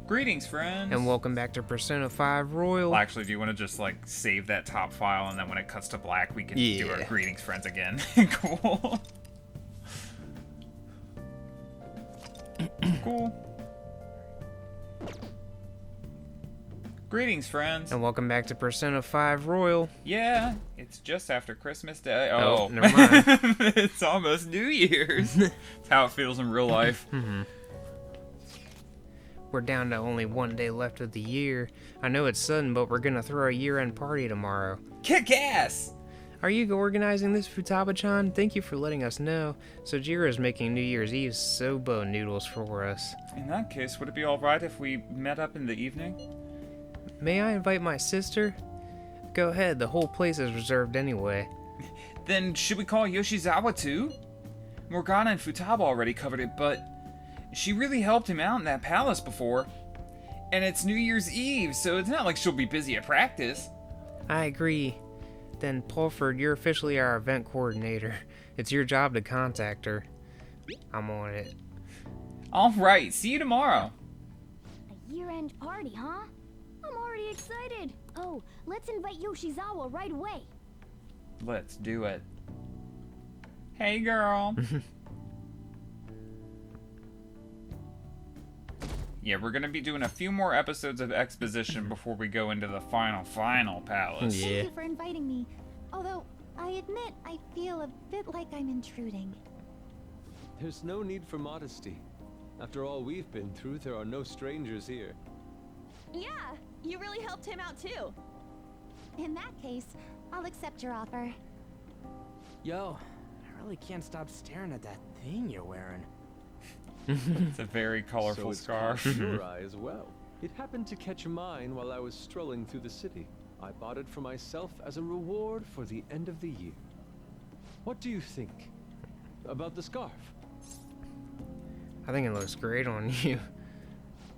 Greetings, friends. And welcome back to Persona 5 Royal. Well, actually, do you want to just like save that top file and then when it cuts to black, we can do our greetings, friends again? Cool. Cool. Greetings, friends. And welcome back to Persona 5 Royal. Yeah, it's just after Christmas Day. Oh, never mind. It's almost New Year's. That's how it feels in real life. We're down to only 1 day left of the year. I know it's sudden, but we're gonna throw a year-end party tomorrow. Kick ass! Are you organizing this, Futaba-chan? Thank you for letting us know. Sojiro making New Year's Eve soba noodles for us. In that case, would it be alright if we met up in the evening? May I invite my sister? Go ahead, the whole place is reserved anyway. Then should we call Yoshizawa too? Morgana and Futaba already covered it, but she really helped him out in that palace before. And it's New Year's Eve, so it's not like she'll be busy at practice. I agree. Then, Pulford, you're officially our event coordinator. It's your job to contact her. I'm on it. Alright, see you tomorrow. A year-end party, huh? I'm already excited. Oh, let's invite Yoshizawa right away. Let's do it. Hey, girl. Yeah, we're gonna be doing a few more episodes of exposition before we go into the final palace. Yeah. Thank you for inviting me. Although, I admit I feel a bit like I'm intruding. There's no need for modesty. After all we've been through, there are no strangers here. Yeah, you really helped him out too. In that case, I'll accept your offer. Yo, I really can't stop staring at that thing you're wearing. It's a very colorful So it's scarf. caught your eye as well. It happened to catch mine while I was strolling through the city. I bought it for myself as a reward for the end of the year. What do you think about the scarf? I think it looks great on you.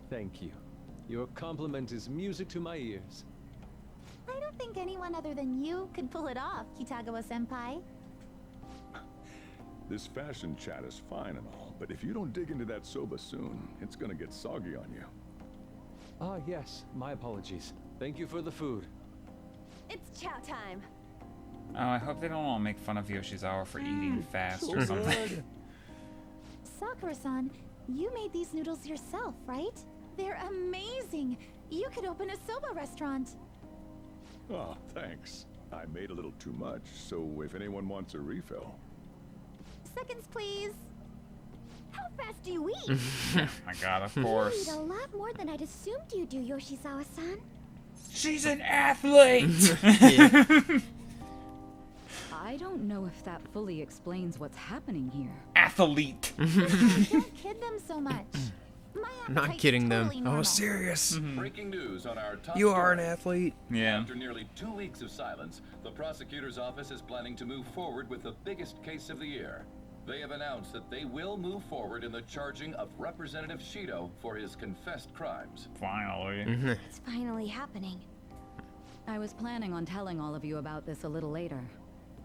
Thank you. Your compliment is music to my ears. I don't think anyone other than you could pull it off, Kitagawa-senpai. This fashion chat is fine and all, but if you don't dig into that soba soon, it's gonna get soggy on you. Ah, yes. My apologies. Thank you for the food. It's chow time. Oh, I hope they don't all make fun of Yoshizawa for eating fast or something. Sakura-san, you made these noodles yourself, right? They're amazing. You could open a soba restaurant. Oh, thanks. I made a little too much, so if anyone wants a refill. Seconds, please. How fast do you eat? My god, of You course. eat a lot more than I'd assumed you do, Yoshizawa-san. She's an athlete! I don't know if that fully explains what's happening here. Athlete. Don't kid them so much. My Not appetite's kidding them. totally Oh, normal. serious? Breaking news on our top You are an story. athlete. Yeah. After nearly 2 weeks of silence, the prosecutor's office is planning to move forward with the biggest case of the year. They have announced that they will move forward in the charging of Representative Shido for his confessed crimes. Finally. It's finally happening. I was planning on telling all of you about this a little later.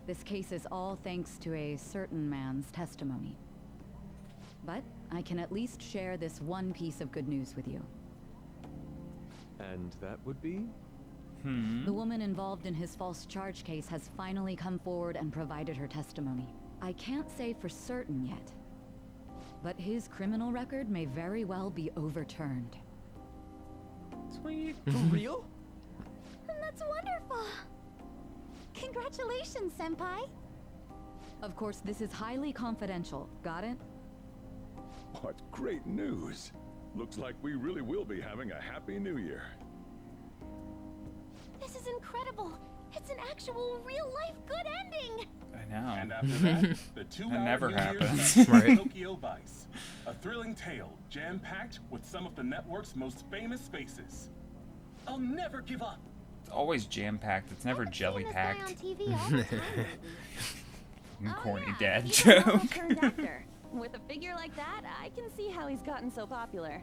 This case is all thanks to a certain man's testimony. But I can at least share this one piece of good news with you. And that would be? The woman involved in his false charge case has finally come forward and provided her testimony. I can't say for certain yet, but his criminal record may very well be overturned. Sweet. For real? That's wonderful. Congratulations, Senpai. Of course, this is highly confidential. Got it? What great news. Looks like we really will be having a happy new year. This is incredible. It's an actual real-life good ending. I know. And after that, the 2-hour That never New Year's happens. Eve Right. Tokyo Vice. A thrilling tale, jam-packed with some of the network's most famous faces. I'll never give up. It's always jam-packed. It's never I've been seeing this guy on jelly-packed. TV all the time. Corny Oh, dad he's a model joke. turned actor. With a figure like that, I can see how he's gotten so popular.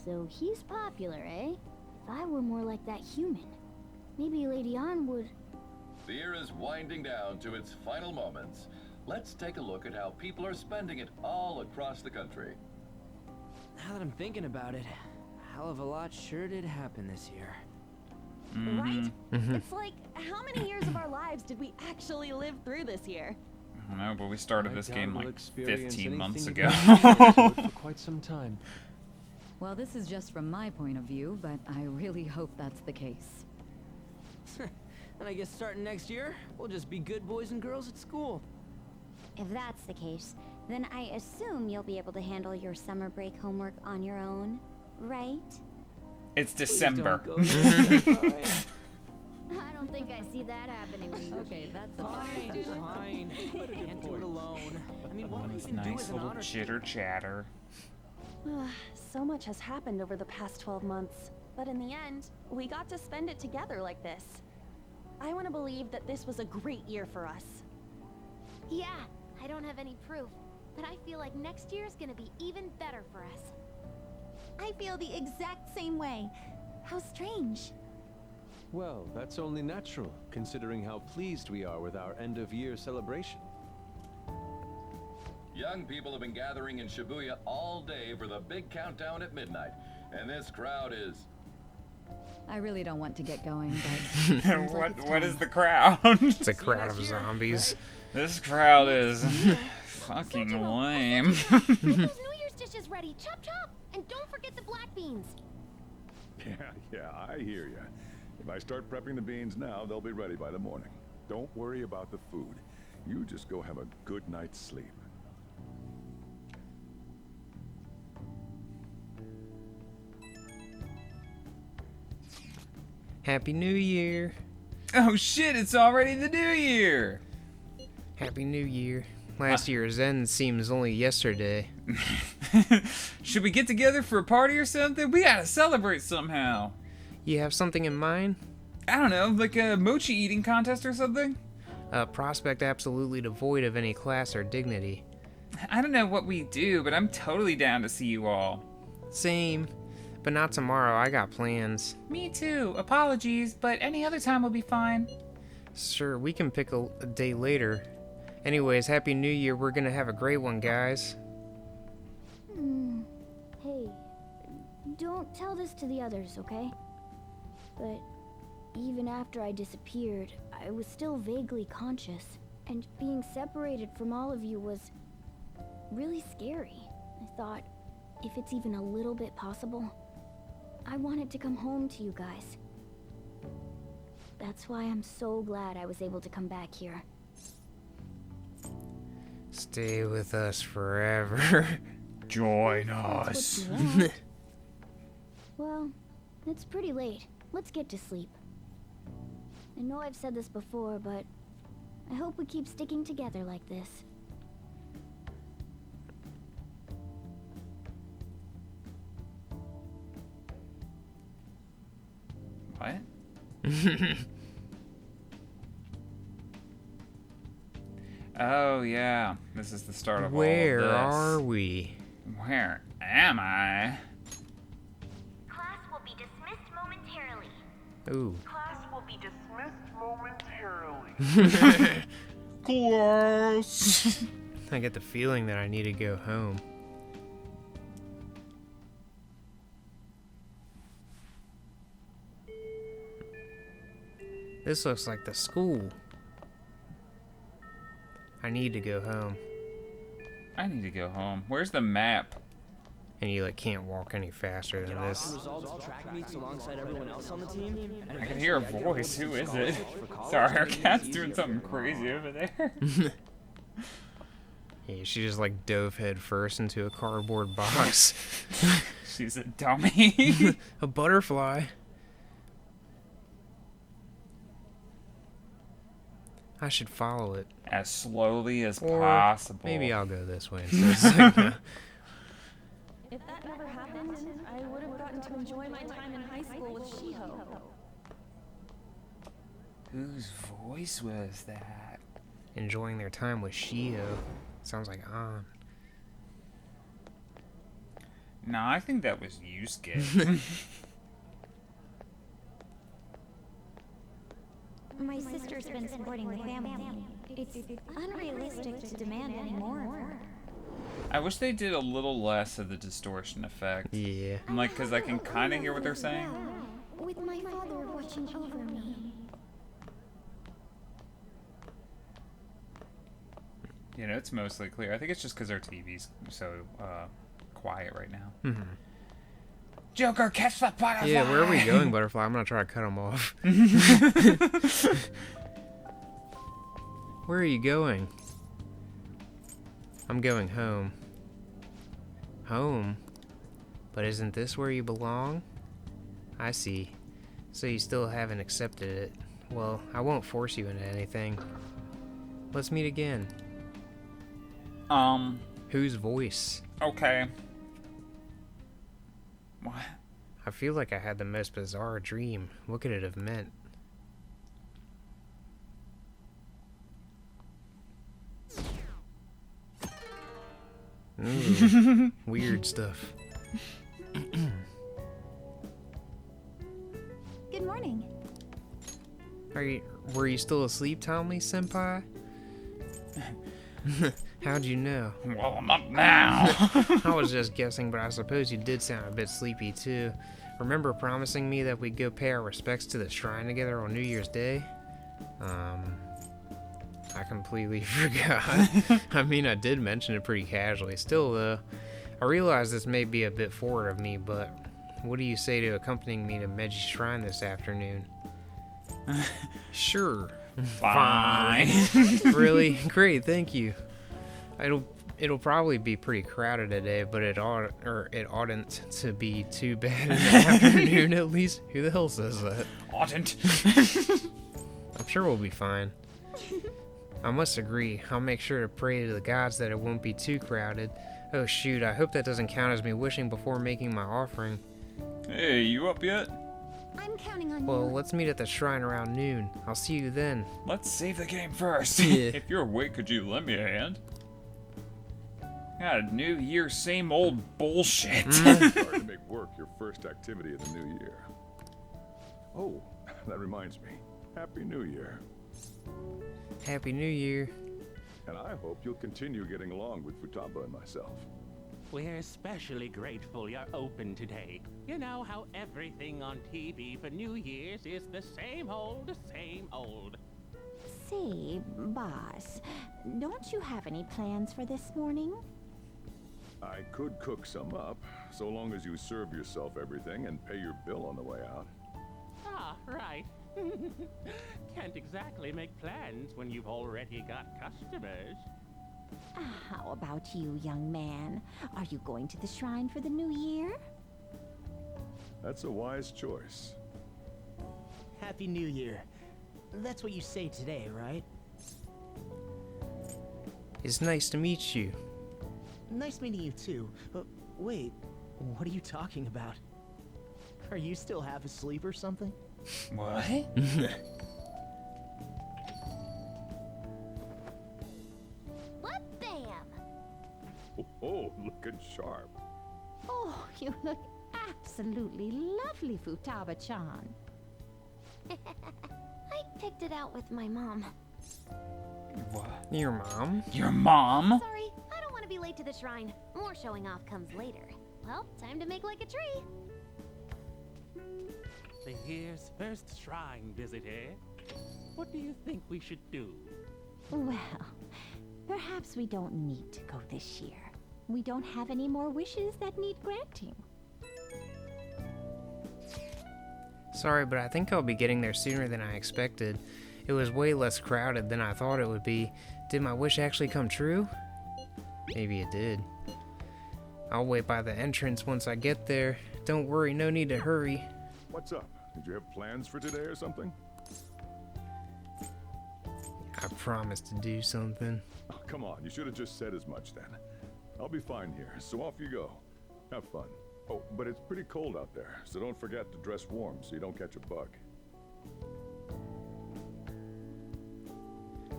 So he's popular, eh? If I were more like that human, maybe Lady Ann would... The year is winding down to its final moments. Let's take a look at how people are spending it all across the country. Now that I'm thinking about it, hell of a lot sure did happen this year. Right? Mhm. It's like, how many years of our lives did we actually live through this year? I don't know, but we started I this doubt game we'll like experience 15 months anything ago. adventurous for quite some time. Well, this is just from my point of view, but I really hope that's the case. And I guess starting next year, we'll just be good boys and girls at school. If that's the case, then I assume you'll be able to handle your summer break homework on your own, right? It's Please December. don't go there. Alright. I don't think I see that happening. Okay, that's a Fine, fine. Can't do it alone. I mean, what do we This even do nice as an little honor chitter chatter. So much has happened over the past 12 months, but in the end, we got to spend it together like this. I want to believe that this was a great year for us. Yeah, I don't have any proof, but I feel like next year's gonna be even better for us. I feel the exact same way. How strange. Well, that's only natural, considering how pleased we are with our end-of-year celebration. Young people have been gathering in Shibuya all day for the big countdown at midnight, and this crowd is... I really don't want to get going, but seems like it's What is time. the crowd? It's a crowd of zombies. This crowd is fucking lame. Get those New Year's dishes ready. Chop chop, and don't forget the black beans. Yeah, I hear ya. If I start prepping the beans now, they'll be ready by the morning. Don't worry about the food. You just go have a good night's sleep. Happy New Year. Oh shit, it's already the new year. Happy New Year. Last year's end seems only yesterday. Should we get together for a party or something? We gotta celebrate somehow. You have something in mind? I don't know, like a mochi eating contest or something? A prospect absolutely devoid of any class or dignity. I don't know what we do, but I'm totally down to see you all. Same. But not tomorrow, I got plans. Me too. Apologies, but any other time will be fine. Sure, we can pick a day later. Anyways, Happy New Year, we're gonna have a great one, guys. Hey, don't tell this to the others, okay? But even after I disappeared, I was still vaguely conscious. And being separated from all of you was really scary. I thought, if it's even a little bit possible, I wanted to come home to you guys. That's why I'm so glad I was able to come back here. Stay with us forever. Join That's us. what you want. Well, it's pretty late. Let's get to sleep. I know I've said this before, but I hope we keep sticking together like this. What? Oh yeah, this is the start of Where all are of this. we? Where am I? Class will be dismissed momentarily. Ooh. Class will be dismissed momentarily. Class. I get the feeling that I need to go home. This looks like the school. I need to go home. I need to go home. Where's the map? And you can't walk any faster than this. Results track meets alongside everyone else on the team. I can hear a voice. Who is it? Sorry, our cat's doing something crazy over there. Yeah, she just dove head first into a cardboard box. She's a dummy. A butterfly. I should follow it. As slowly as Or possible. maybe I'll go this way instead. If that never happened, I would have gotten to enjoy my time in high school with Shiho. Whose voice was that? Enjoying their time with Shio. Sounds like An. No, I think that was Yusuke. My sister's been supporting the family. It's unrealistic to demand any more of her. I wish they did a little less of the distortion effect. Yeah. Like, because I can kind of hear what they're saying. With my father watching over me. You know, it's mostly clear. I think it's just because our TV's so quiet right now. Mm-hmm. Joker, catch the butterfly! Yeah, where are we going, Butterfly? I'm gonna try to cut him off. Where are you going? I'm going home. Home? But isn't this where you belong? I see. So you still haven't accepted it. Well, I won't force you into anything. Let's meet again. Whose voice? Okay. What? I feel like I had the most bizarre dream. What could it have meant? Ooh, weird stuff. Good morning. Were you still asleep, Tommy Senpai? How'd you know? Well, I'm up now. I was just guessing, but I suppose you did sound a bit sleepy too. Remember promising me that we'd go pay our respects to the shrine together on New Year's Day? I completely forgot. I mean, I did mention it pretty casually. Still, though, I realize this may be a bit forward of me, but what do you say to accompanying me to Meiji Shrine this afternoon? Sure. Fine. Really? Great, thank you. It'll probably be pretty crowded today, but it oughtn't to be too bad in the afternoon at least. Who the hell says that? Oughtn't. I'm sure we'll be fine. I must agree. I'll make sure to pray to the gods that it won't be too crowded. Oh shoot, I hope that doesn't count as me wishing before making my offering. Hey, you up yet? I'm counting on Well, you. let's meet at the shrine around noon. I'll see you then. Let's save the game first. Yeah. If you're awake, could you lend me a hand? God, New Year, same old bullshit. Hard to make work your first activity of the new year. Oh, that reminds me. Happy New Year. Happy New Year. And I hope you'll continue getting along with Futaba and myself. We're especially grateful you're open today. You know how everything on TV for New Year's is the same old, same old. Say, boss, don't you have any plans for this morning? I could cook some up, so long as you serve yourself everything and pay your bill on the way out. Ah, right. Can't exactly make plans when you've already got customers. How about you, young man? Are you going to the shrine for the new year? That's a wise choice. Happy New Year. That's what you say today, right? It's nice to meet you. Nice meeting you too. Wait, what are you talking about? Are you still half asleep or something? What? What bam? Oh, looking sharp. Oh, you look absolutely lovely, Futaba-chan. I picked it out with my mom. What? Your mom? Your mom? Sorry, I don't want to be late to the shrine. More showing off comes later. Well, time to make like a tree. The year's first shrine visit, eh? What do you think we should do? Well, perhaps we don't need to go this year. We don't have any more wishes that need granting. Sorry, but I think I'll be getting there sooner than I expected. It was way less crowded than I thought it would be. Did my wish actually come true? Maybe it did. I'll wait by the entrance once I get there. Don't worry, no need to hurry. What's up? Did you have plans for today or something? I promised to do something. Oh, come on, you should have just said as much then. I'll be fine here, so off you go. Have fun. Oh, but it's pretty cold out there, so don't forget to dress warm so you don't catch a bug.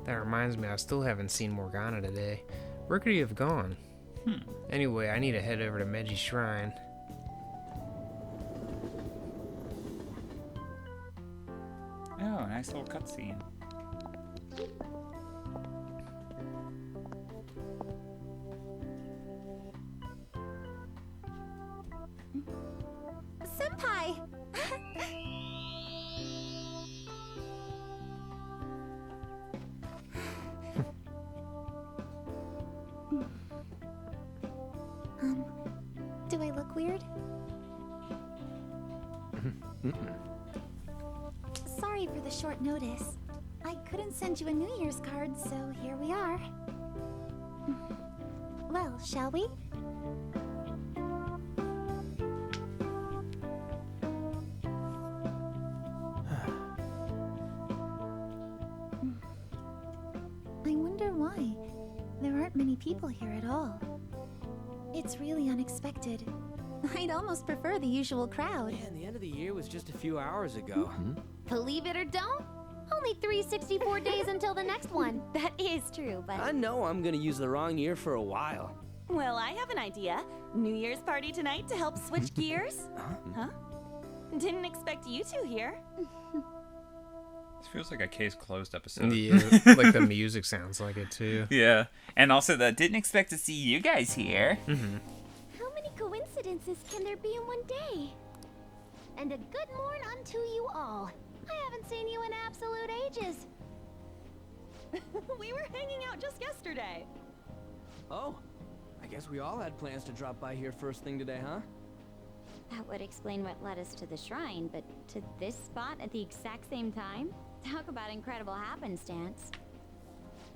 That reminds me, I still haven't seen Morgana today. Where could he have gone? Anyway, I need to head over to Meiji Shrine. Oh, nice little cutscene. Do I look weird? Sorry for the short notice. I couldn't send you a New Year's card, so here we are. Well, shall we? I wonder why. There aren't many people here at all. It's really unexpected. I'd almost prefer the usual crowd. Man, the end of the year was just a few hours ago. Believe it or don't, only 364 days until the next one. That is true, but I know I'm gonna use the wrong year for a while. Well, I have an idea. New Year's party tonight to help switch gears? Huh? Didn't expect you two here. This feels like a case closed episode. Yeah, like the music sounds like it too. Yeah, and also that didn't expect to see you guys here. how many coincidences can there be in one day? And a good morn unto you all. I haven't seen you in absolute ages. We were hanging out just yesterday. Oh, I guess we all had plans to drop by here first thing today, huh? That would explain what led us to the shrine, but to this spot at the exact same time? Talk about incredible happenstance.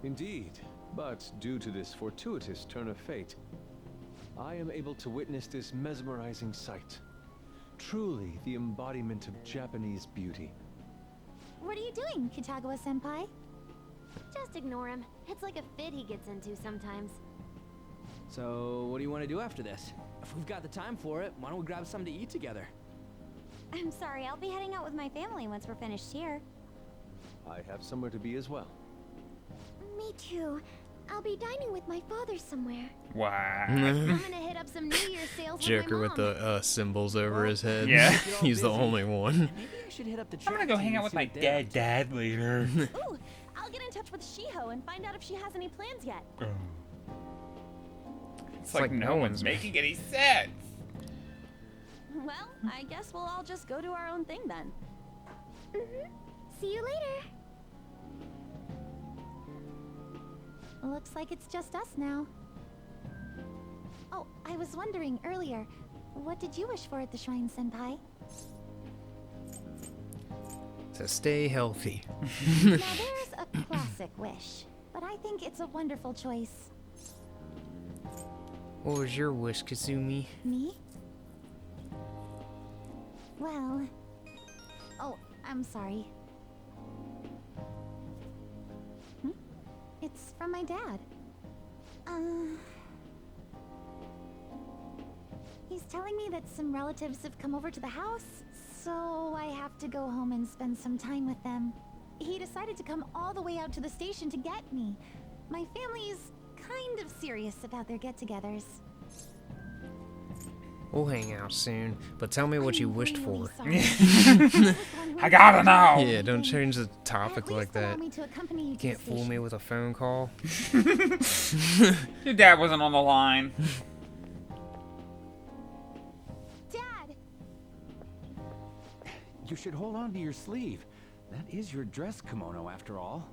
Indeed, but due to this fortuitous turn of fate, I am able to witness this mesmerizing sight. Truly the embodiment of Japanese beauty. What are you doing, Kitagawa-senpai? Just ignore him. It's like a fit he gets into sometimes. So, what do you want to do after this? If we've got the time for it, why don't we grab something to eat together? I'm sorry, I'll be heading out with my family once we're finished here. I have somewhere to be as well. Me too. I'll be dining with my father somewhere. Wow. I'm gonna hit up some New Year's sales Joker with with my mom. the symbols over his head. Yeah. He's the only one. Maybe I should hit up the I'm gonna go hang out with my dad later. Ooh, I'll get in touch with Shiho and find out if she has any plans yet. It's like no one's making any sense. Well, I guess we'll all just go do our own thing then. See you later. Looks like it's just us now. Oh, I was wondering earlier, what did you wish for at the shrine, Senpai? To stay healthy. Now there's a classic wish, but I think it's a wonderful choice. What was your wish, Kazumi? Me? Well... Oh, I'm sorry. It's from my dad. He's telling me that some relatives have come over to the house, so I have to go home and spend some time with them. He decided to come all the way out to the station to get me. My family's kind of serious about their get-togethers. We'll hang out soon, but tell me what you wished really for. sorry. I gotta know. Yeah, don't change the topic At like least allow that. me to accompany you to Can't the fool me station. with a phone call. Your dad wasn't on the line. Dad! You should hold on to your sleeve. That is your dress kimono, after all.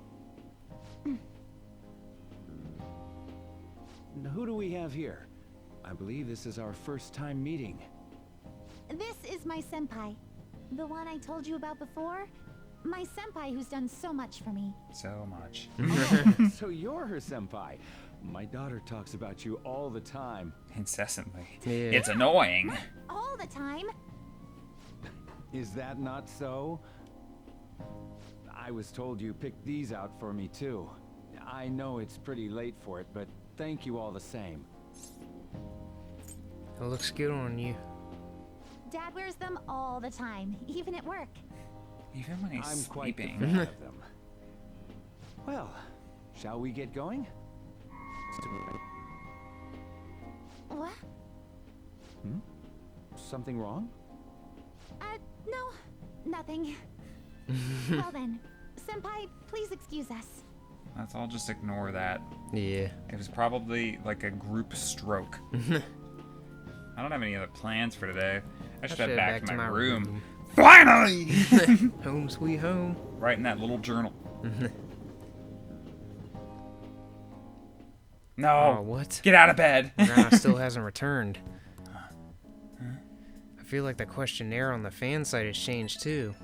Who do we have here? I believe this is our first time meeting. This is my senpai. The one I told you about before. My senpai who's done so much for me. So much. Oh, so you're her senpai. My daughter talks about you all the time. Incessantly. Yeah. It's annoying. All the time. Is that not so? I was told you picked these out for me too. I know it's pretty late for it, but thank you all the same. It looks good on you. Dad wears them all the time, even at work. Even when he's I'm quite the sleeping. fan of them. Well, shall we get going? What? Something wrong? No, nothing. Well then, senpai, please excuse us. Let's all just ignore that. Yeah. It was probably like a group stroke. I don't have any other plans for today. I should head back to my room. Finally! Home sweet home. Right in that little journal. No. Oh, what? Get out of bed. Grandma still hasn't returned. feel like the questionnaire on the fan site has changed too.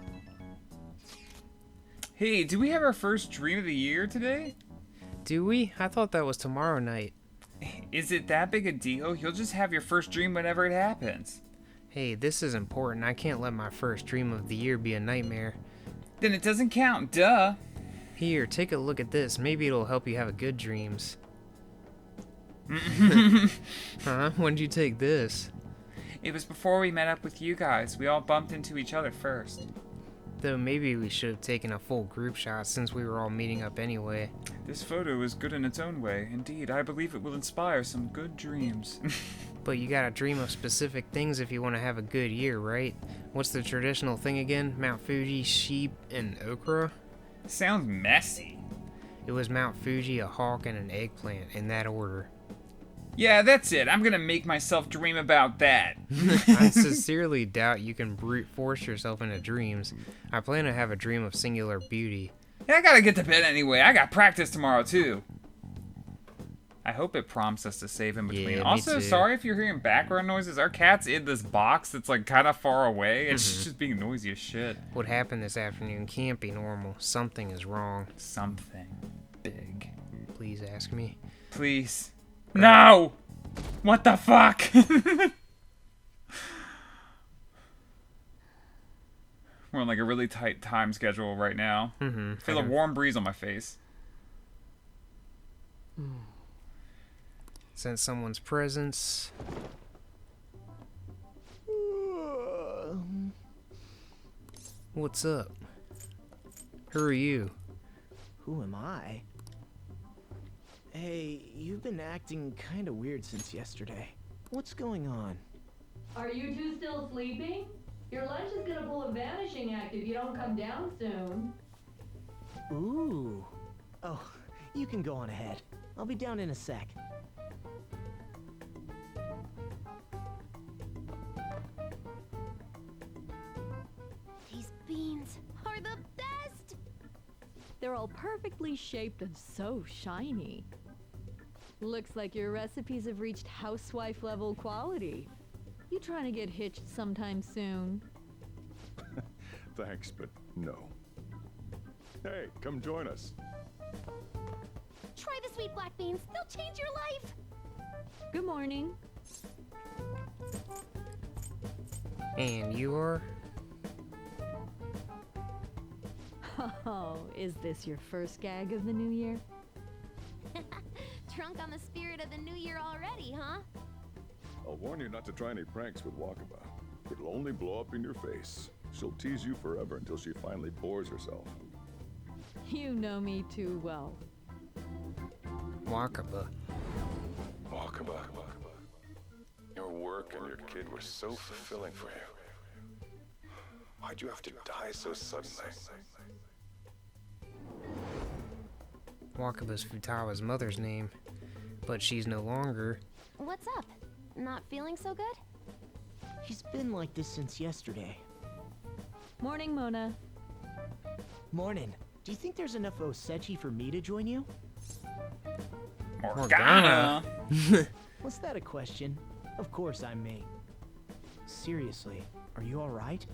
Hey, do we have our first dream of the year today? Do we? I thought that was tomorrow night. Is it that big a deal? You'll just have your first dream whenever it happens. Hey, this is important. I can't let my first dream of the year be a nightmare. Then it doesn't count, duh. Here, take a look at this. Maybe it'll help you have a good dreams. Huh? When did you take this? It was before we met up with you guys. We all bumped into each other first. Though maybe we should have taken a full group shot since we were all meeting up anyway. This photo is good in its own way. Indeed, I believe it will inspire some good dreams. But you gotta dream of specific things if you want to have a good year, right? What's the traditional thing again? Mount Fuji, sheep, and okra? Sounds messy. It was Mount Fuji, a hawk, and an eggplant, in that order. Yeah, that's it. I'm gonna make myself dream about that. I sincerely doubt you can brute force yourself into dreams. I plan to have a dream of singular beauty. Yeah, I gotta get to bed anyway. I got practice tomorrow, too. I hope it prompts us to save in between. Yeah, me Also, too. sorry if you're hearing background noises. Our cat's in this box that's like kind of far away. And she's just being noisy as shit. What happened this afternoon can't be normal. Something is wrong. Something big. Please ask me. Please. No! What the fuck? We're on like a really tight time schedule right now. Feel a warm breeze on my face. Sense someone's presence. What's up? Who are you? Who am I? Hey, you've been acting kinda weird since yesterday. What's going on? Are you two still sleeping? Your lunch is gonna pull a vanishing act if you don't come down soon. Ooh. Oh, you can go on ahead. I'll be down in a sec. These beans are the best! They're all perfectly shaped and so shiny. Looks like your recipes have reached housewife level quality. You trying to get hitched sometime soon? Thanks, but no. Hey, come join us. Try the sweet black beans. They'll change your life. Good morning. And you are? Oh, is this your first gag of the new year? Drunk on the spirit of the new year already, huh? I'll warn you not to try any pranks with Wakaba. It'll only blow up in your face. She'll tease you forever until she finally bores herself. You know me too well. Wakaba. Wakaba. Your work and your kid were so fulfilling for you. Why'd you have to die so suddenly? Wakaba's Futawa's mother's name, but she's no longer. What's up? Not feeling so good? She's been like this since yesterday. Morning, Mona. Morning. Do you think there's enough Osechi for me to join you? Morgana. Was that a question? Of course I'm me. Seriously, are you alright?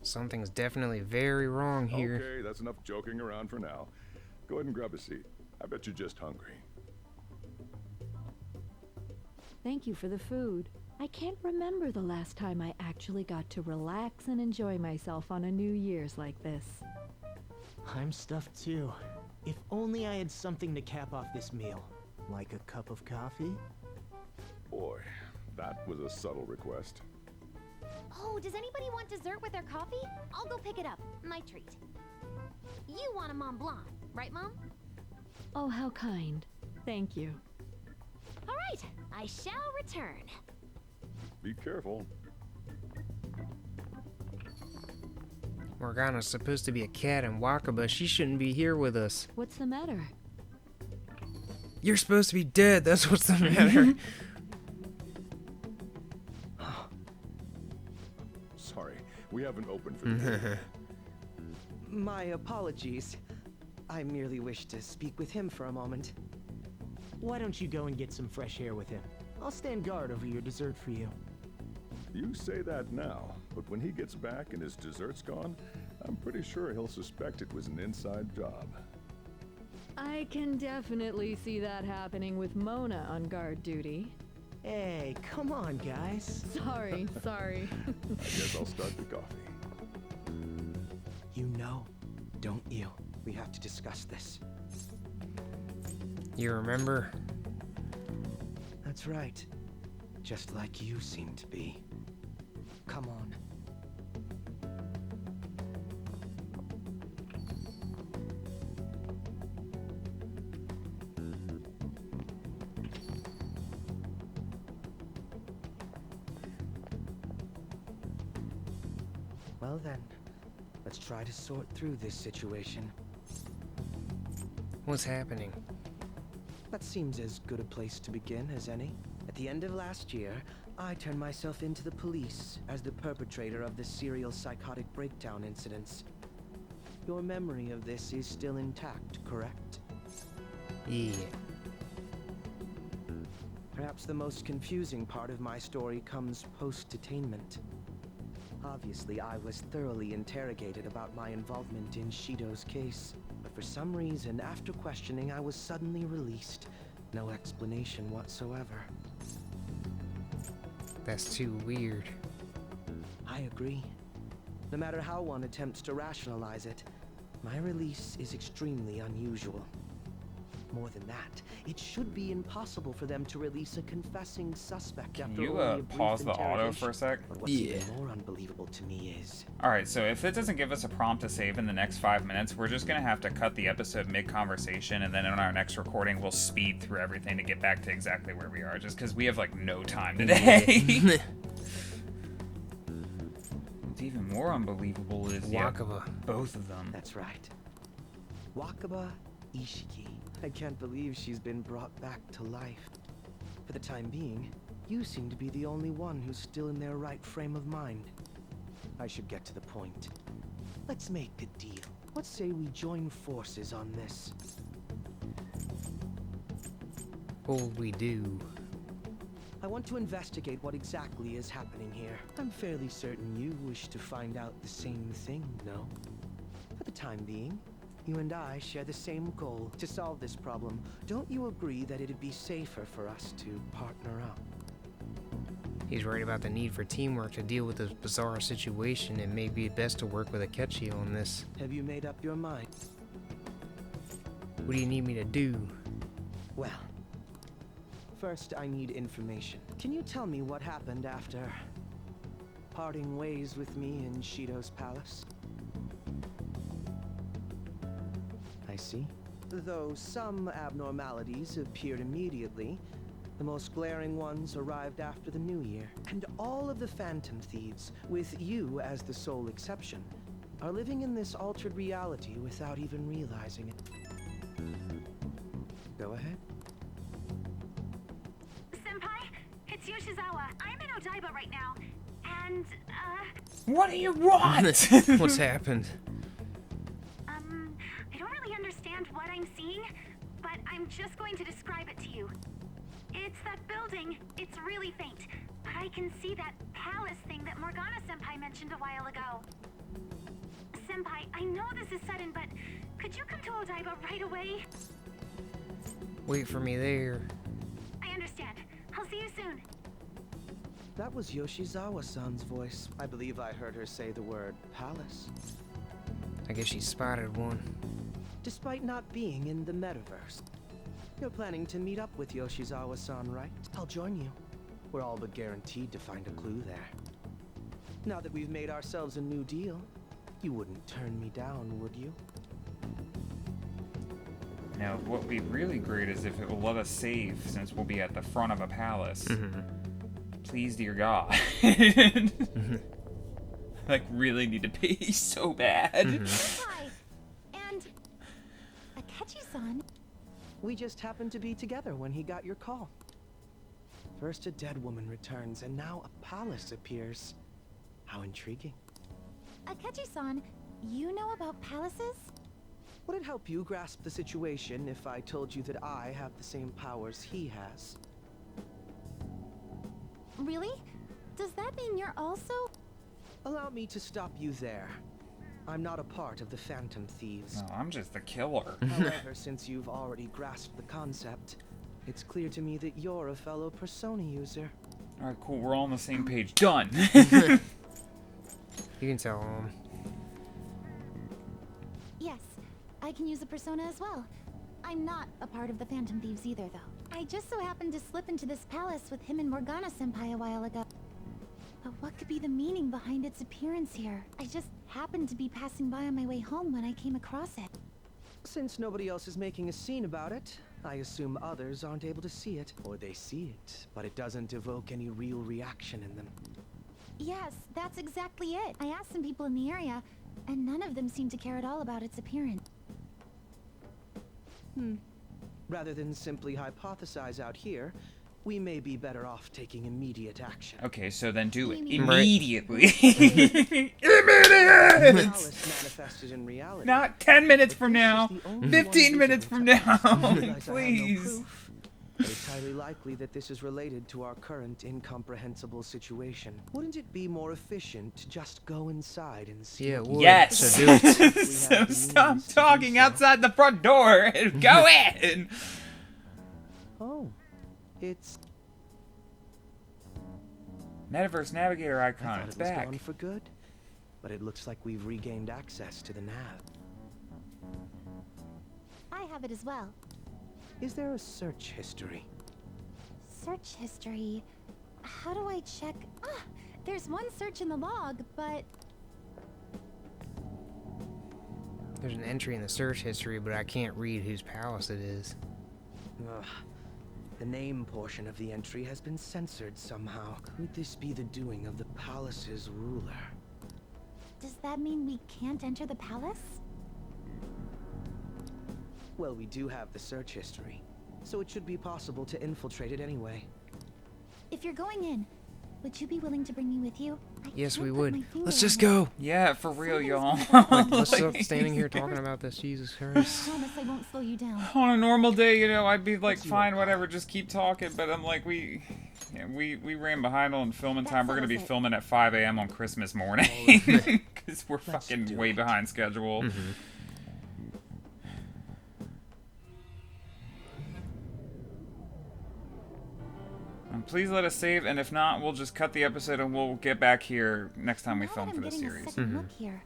Something's definitely very wrong here. Okay, that's enough joking around for now. Go ahead and grab a seat. I bet you're just hungry. Thank you for the food. I can't remember the last time I actually got to relax and enjoy myself on a New Year's like this. I'm stuffed too. If only I had something to cap off this meal. Like a cup of coffee? Boy, that was a subtle request. Oh, does anybody want dessert with their coffee? I'll go pick it up. My treat. You want a Mont Blanc, right, Mom? Oh, how kind. Thank you. All right, I shall return. Be careful. Morgana's supposed to be a cat in Wakaba. She shouldn't be here with us. What's the matter? You're supposed to be dead. That's what's the matter. Sorry, we haven't opened for the day. My apologies. I merely wish to speak with him for a moment. Why don't you go and get some fresh air with him? I'll stand guard over your dessert for you. You say that now, but when he gets back and his dessert's gone, I'm pretty sure he'll suspect it was an inside job. I can definitely see that happening with Mona on guard duty. Hey, come on, guys. Sorry. I guess I'll start the coffee. You know, don't you? We have to discuss this. You remember? That's right. Just like you seem to be. Come on. Well then, let's try to sort through this situation. What's happening? That seems as good a place to begin as any. At the end of last year, I turned myself into the police as the perpetrator of the serial psychotic breakdown incidents. Your memory of this is still intact, correct? Yeah. Perhaps the most confusing part of my story comes post-detainment. Obviously, I was thoroughly interrogated about my involvement in Shido's case, but for some reason, after questioning, I was suddenly released. No explanation whatsoever. That's too weird. I agree. No matter how one attempts to rationalize it, my release is extremely unusual. More than that, it should be impossible for them to release a confessing suspect Can after you only a brief pause the auto for a interrogation. sec? But what's even more unbelievable to me is... Alright, so if it doesn't give us a prompt to save in the next 5 minutes, we're just gonna have to cut the episode mid-conversation, and then in our next recording, we'll speed through everything to get back to exactly where we are, just because we have, like, no time today. What's even more unbelievable is Wakaba. Both of them. That's right. Wakaba Ishiki. I can't believe she's been brought back to life. For the time being, you seem to be the only one who's still in their right frame of mind. I should get to the point. Let's make a deal. Let's say we join forces on this. What would we do? I want to investigate what exactly is happening here. I'm fairly certain you wish to find out the same thing, no? For the time being, you and I share the same goal, to solve this problem. Don't you agree that it'd be safer for us to partner up? He's right about the need for teamwork to deal with this bizarre situation. It may be best to work with Akechi on this. Have you made up your mind? What do you need me to do? Well, first I need information. Can you tell me what happened after parting ways with me in Shido's palace? I see. Though some abnormalities appeared immediately, the most glaring ones arrived after the new year. And all of the Phantom Thieves, with you as the sole exception, are living in this altered reality without even realizing it. Go ahead. Senpai, it's Yoshizawa. I'm in Odaiba right now. And, What do you want? What's happened? I don't really understand what I'm seeing, but I'm just going to describe it to you. It's that building. It's really faint, but I can see that palace thing that Morgana-senpai mentioned a while ago. Senpai, I know this is sudden, but could you come to Odaiba right away? Wait for me there. I understand. I'll see you soon. That was Yoshizawa-san's voice. I believe I heard her say the word palace. I guess she spotted one. Despite not being in the metaverse. You're planning to meet up with Yoshizawa-san, right? I'll join you. We're all but guaranteed to find a clue there. Now that we've made ourselves a new deal, you wouldn't turn me down, would you? Now, what would be really great is if it will let us save, since we'll be at the front of a palace. Please, dear God. Like, really need to pee so bad. Hi. And Akechi-san. We just happened to be together when he got your call. First a dead woman returns, and now a palace appears. How intriguing. Akechi-san, you know about palaces? Would it help you grasp the situation if I told you that I have the same powers he has? Really? Does that mean you're also... Allow me to stop you there. I'm not a part of the Phantom Thieves. No, I'm just the killer. However, since you've already grasped the concept, it's clear to me that you're a fellow Persona user. Alright, cool. We're all on the same page. Done. You can tell him. Yes, I can use a persona as well. I'm not a part of the Phantom Thieves either, though. I just so happened to slip into this palace with him and Morgana-senpai a while ago. But what could be the meaning behind its appearance here? I just happened to be passing by on my way home when I came across it. Since nobody else is making a scene about it, I assume others aren't able to see it. Or they see it, but it doesn't evoke any real reaction in them. Yes, that's exactly it. I asked some people in the area, and none of them seemed to care at all about its appearance. Rather than simply hypothesize out here, we may be better off taking immediate action. Okay, so then do it Right. immediately. The Immediate! palace manifested in reality. Not 10 minutes from now. This is the only 15 one minutes visible from to us. now. I realize I have no Please. proof, but it's highly likely that this is related to our current incomprehensible situation. Wouldn't it be more efficient to just go inside and see? Yeah, it what- would. Yes. So do it. So stop talking outside the front door and go in. Oh, it's. Metaverse Navigator I icon. thought It's it was back. gone for good, but it looks like we've regained access to the nav. I have it as well. Is there a search history? Search history. How do I check? Ah, there's one search in the log, but There's an entry in the search history, but I can't read whose palace it is. Ugh. The name portion of the entry has been censored somehow. Could this be the doing of the palace's ruler? does that mean we can't enter the palace? Well, we do have the search history, so it should be possible to infiltrate it anyway. If you're going in, would you be willing to bring me with you? I Yes, can't we put would. my finger Let's on just it. go. Yeah, for real, y'all. Let's stop Like, standing here talking about this. Jesus I Christ. promise I won't slow you down. On a normal day, you know, I'd be like, fine, whatever, just keep talking. But I'm like, we ran behind on filming time. We're gonna be filming at 5 a.m. on Christmas morning because we're fucking way behind schedule. Please let us save, and if not, we'll just cut the episode and we'll get back here next time we Now film that for I'm the getting a series. second look here,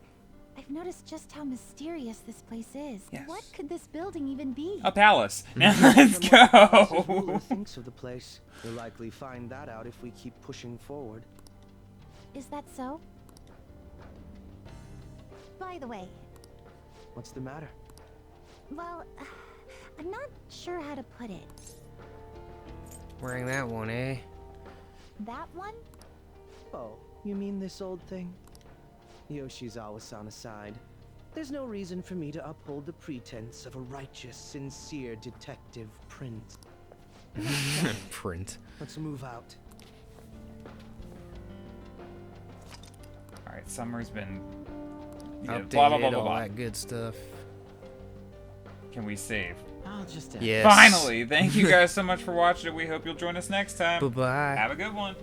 I've noticed just how mysterious this place is. Yes. What could this building even be? A palace. Now let's From what the palace's ruler go. thinks of the place. We'll likely find that out if we keep pushing forward. Is that so? By the way, What's the matter? well, I'm not sure how to put it. Wearing that one, eh? That one? Oh, you mean this old thing? Yoshizawa-san aside, there's no reason for me to uphold the pretense of a righteous, sincere detective prince. Print. Let's move out. Alright, Summer's been... Yeah, Updated, blah, blah, blah, blah, all blah. that good stuff. Can we save? I'll just... Yes. Finally! Thank you guys so much for watching it. We hope you'll join us next time. Bye-bye. Have a good one.